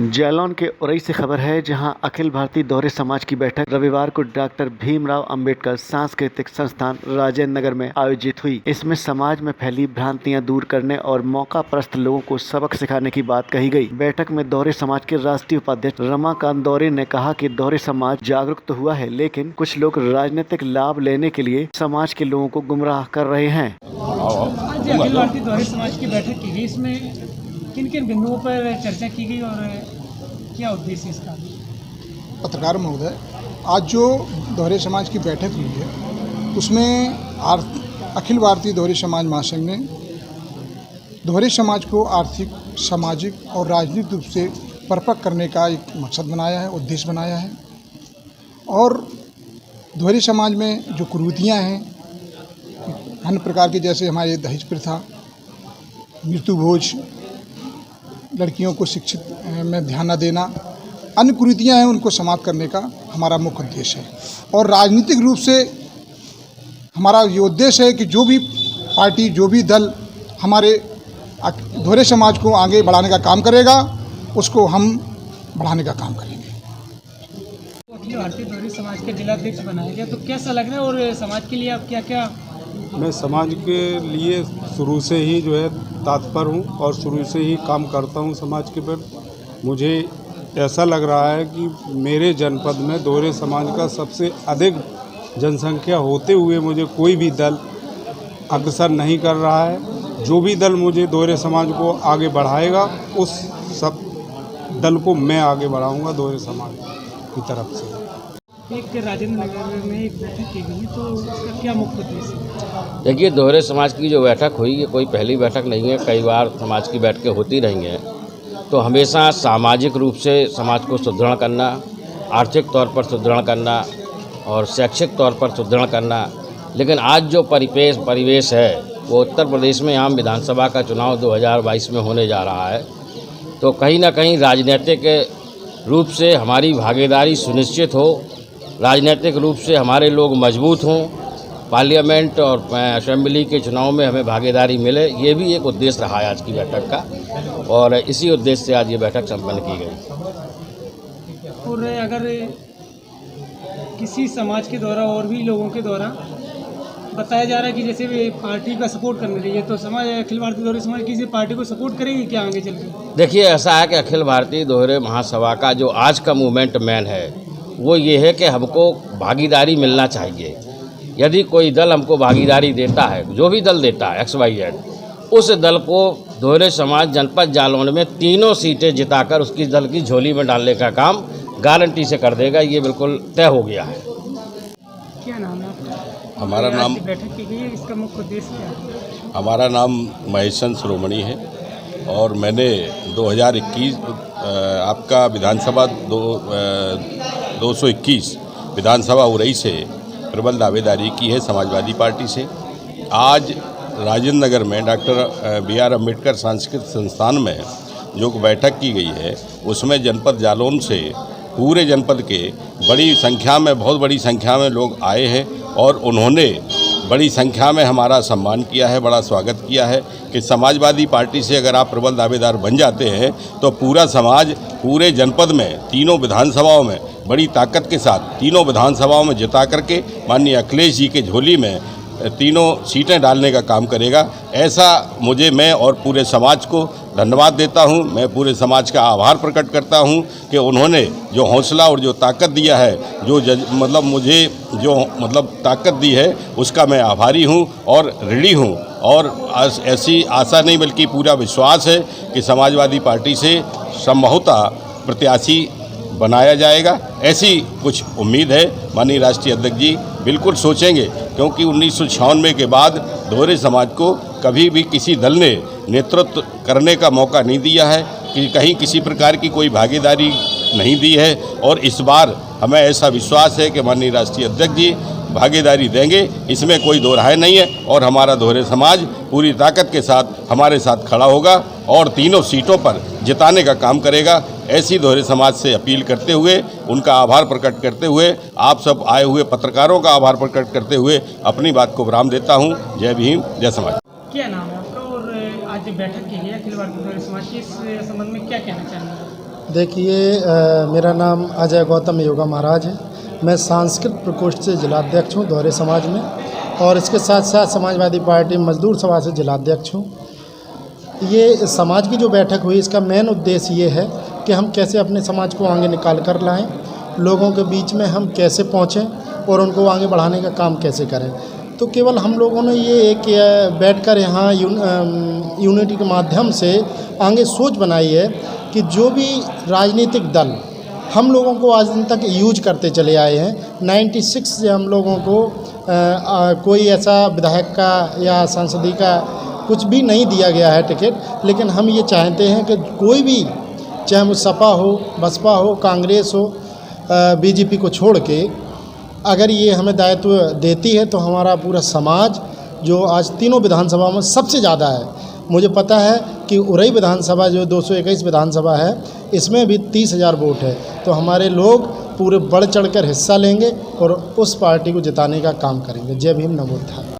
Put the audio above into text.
जालौन के उरई से खबर है, जहां अखिल भारतीय दोहरे समाज की बैठक रविवार को डॉक्टर भीमराव अंबेडकर सांस्कृतिक संस्थान राजेंद्र नगर में आयोजित हुई। इसमें समाज में फैली भ्रांतियां दूर करने और मौका परस्त लोगों को सबक सिखाने की बात कही गई। बैठक में दोहरे समाज के राष्ट्रीय उपाध्यक्ष रमाकांत दोहरे ने कहा कि दोहरे समाज जागरूक तो हुआ है, लेकिन कुछ लोग राजनीतिक लाभ लेने के लिए समाज के लोगों को गुमराह कर रहे हैं। आज अखिल भारतीय दोहरे समाज की बैठक की गई, इसमें किन किन बिंदुओं पर चर्चा की गई और क्या उद्देश्य इसका? पत्रकार महोदय, आज जो दोहरे समाज की बैठक हुई है उसमें अखिल भारतीय दोहरे समाज महासंघ ने दोहरे समाज को आर्थिक, सामाजिक और राजनीतिक रूप से परिपक्व करने का एक मकसद बनाया है, उद्देश्य बनाया है। और दोहरे समाज में जो कुरीतियाँ हैं अन्य प्रकार की, जैसे हमारे दहेज प्रथा, मृत्यु भोज, लड़कियों को शिक्षित में ध्यान न देना, अन्य कुरीतियाँ हैं, उनको समाप्त करने का हमारा मुख्य उद्देश्य है। और राजनीतिक रूप से हमारा ये उद्देश्य है कि जो भी पार्टी, जो भी दल हमारे दोहरे समाज को आगे बढ़ाने का काम करेगा, उसको हम बढ़ाने का काम करेंगे। अखिल भारतीय दोहरे समाज के जिलाध्यक्ष बनाया गया, तो कैसा लग रहा है और समाज के लिए आप क्या क्या? मैं समाज के लिए शुरू से ही जो है तत्पर हूँ और शुरू से ही काम करता हूँ समाज के प्रति। मुझे ऐसा लग रहा है कि मेरे जनपद में दोहरे समाज का सबसे अधिक जनसंख्या होते हुए मुझे कोई भी दल अग्रसर नहीं कर रहा है। जो भी दल मुझे दोहरे समाज को आगे बढ़ाएगा, उस सब दल को मैं आगे बढ़ाऊंगा दोहरे समाज की तरफ से। एक राजेंद्र नगर में एक बैठक की गई, तो उसका क्या मुख्य उद्देश्य है? देखिए, दोहरे समाज की जो बैठक हुई, ये कोई पहली बैठक नहीं है। कई बार समाज की बैठकें होती रही हैं। तो हमेशा सामाजिक रूप से समाज को सुदृढ़ करना, आर्थिक तौर पर सुदृढ़ करना और शैक्षिक तौर पर सुदृढ़ करना। लेकिन आज जो परिवेश है वो उत्तर प्रदेश में आम विधानसभा का चुनाव 2022 में होने जा रहा है। तो कहीं ना कहीं राजनीतिक रूप से हमारी भागीदारी सुनिश्चित हो, राजनीतिक रूप से हमारे लोग मजबूत हों, पार्लियामेंट और असेंबली के चुनाव में हमें भागीदारी मिले, ये भी एक उद्देश्य रहा है आज की बैठक का। और इसी उद्देश्य से आज ये बैठक संपन्न की गई। और अगर किसी समाज के द्वारा और भी लोगों के द्वारा बताया जा रहा है कि जैसे वे पार्टी का सपोर्ट करने रही है, तो समाज अखिल भारतीय दोहरे समाज किसी पार्टी को सपोर्ट करेगी क्या आगे चल के? देखिए, ऐसा है कि अखिल भारतीय दोहरे महासभा का जो आज का मूवमेंट मैन है वो ये है कि हमको भागीदारी मिलना चाहिए। यदि कोई दल हमको भागीदारी देता है, जो भी दल देता है XYZ, उस दल को दोहरे समाज जनपद जालौन में 3 सीटें जिताकर उसकी दल की झोली में डालने का काम गारंटी से कर देगा। ये बिल्कुल तय हो गया है। क्या नाम है आपका? हमारा नाम बैठक की गई है, इसका मुख्य उद्देश्य क्या है? हमारा नाम महेशन श्रोमणी है और मैंने 2021 आपका विधानसभा 221 विधानसभा उरई से प्रबल दावेदारी की है समाजवादी पार्टी से। आज राजेंद्र नगर में डॉक्टर BR अम्बेडकर सांस्कृतिक संस्थान में जो बैठक की गई है, उसमें जनपद जालौन से पूरे जनपद के बहुत बड़ी संख्या में लोग आए हैं और उन्होंने बड़ी संख्या में हमारा सम्मान किया है, बड़ा स्वागत किया है कि समाजवादी पार्टी से अगर आप प्रबल दावेदार बन जाते हैं तो पूरा समाज पूरे जनपद में तीनों विधानसभाओं में बड़ी ताकत के साथ तीनों विधानसभाओं में जिता करके माननीय अखिलेश जी के झोली में 3 सीटें डालने का काम करेगा। ऐसा मैं और पूरे समाज को धन्यवाद देता हूं। मैं पूरे समाज का आभार प्रकट करता हूं कि उन्होंने जो हौसला और जो ताकत दिया है, मुझे जो ताकत दी है, उसका मैं आभारी हूं और ऋणी हूं। और ऐसी आशा नहीं बल्कि पूरा विश्वास है कि समाजवादी पार्टी से संभवतः प्रत्याशी बनाया जाएगा। ऐसी कुछ उम्मीद है। माननीय राष्ट्रीय अध्यक्ष जी बिल्कुल सोचेंगे, क्योंकि 1996 के बाद दोहरे समाज को कभी भी किसी दल ने नेतृत्व करने का मौका नहीं दिया है, कि कहीं किसी प्रकार की कोई भागीदारी नहीं दी है। और इस बार हमें ऐसा विश्वास है कि माननीय राष्ट्रीय अध्यक्ष जी भागीदारी देंगे, इसमें कोई दो राय नहीं है। और हमारा दोहरे समाज पूरी ताकत के साथ हमारे साथ खड़ा होगा और 3 सीटों पर जिताने का काम करेगा। ऐसी दोहरे समाज से अपील करते हुए, उनका आभार प्रकट करते हुए, आप सब आए हुए पत्रकारों का आभार प्रकट करते हुए अपनी बात को विराम देता हूं। जय भीम, जय समाज। क्या नाम है आपका और आज बैठक की गई अखिल भारतीय दोहरे समाज की, इस संबंध में क्या कहना चाहेंगे? देखिए मेरा नाम अजय गौतम योगा महाराज है। मैं सांस्कृतिक प्रकोष्ठ से जिलाध्यक्ष हूँ दोहरे समाज में, और इसके साथ साथ समाजवादी पार्टी मजदूर सभा से जिलाध्यक्ष हूँ। ये समाज की जो बैठक हुई, इसका मेन उद्देश्य ये है कि हम कैसे अपने समाज को आगे निकाल कर लाएं, लोगों के बीच में हम कैसे पहुँचें और उनको आगे बढ़ाने का काम कैसे करें। तो केवल हम लोगों ने ये एक बैठकर यहाँ यूनिटी के माध्यम से आगे सोच बनाई है कि जो भी राजनीतिक दल हम लोगों को आज दिन तक यूज करते चले आए हैं, 96 से हम लोगों को कोई ऐसा विधायक का या सांसदी का कुछ भी नहीं दिया गया है टिकट। लेकिन हम ये चाहते हैं कि कोई भी, चाहे वो सपा हो, बसपा हो, कांग्रेस हो, बीजेपी को छोड़ के अगर ये हमें दायित्व देती है तो हमारा पूरा समाज, जो आज तीनों विधानसभा में सबसे ज़्यादा है, मुझे पता है कि उरई विधानसभा जो 221 विधानसभा है, इसमें भी 30,000 वोट है, तो हमारे लोग पूरे बढ़ चढ़कर हिस्सा लेंगे और उस पार्टी को जिताने का काम करेंगे। जय भीम, नमो बुद्धाय।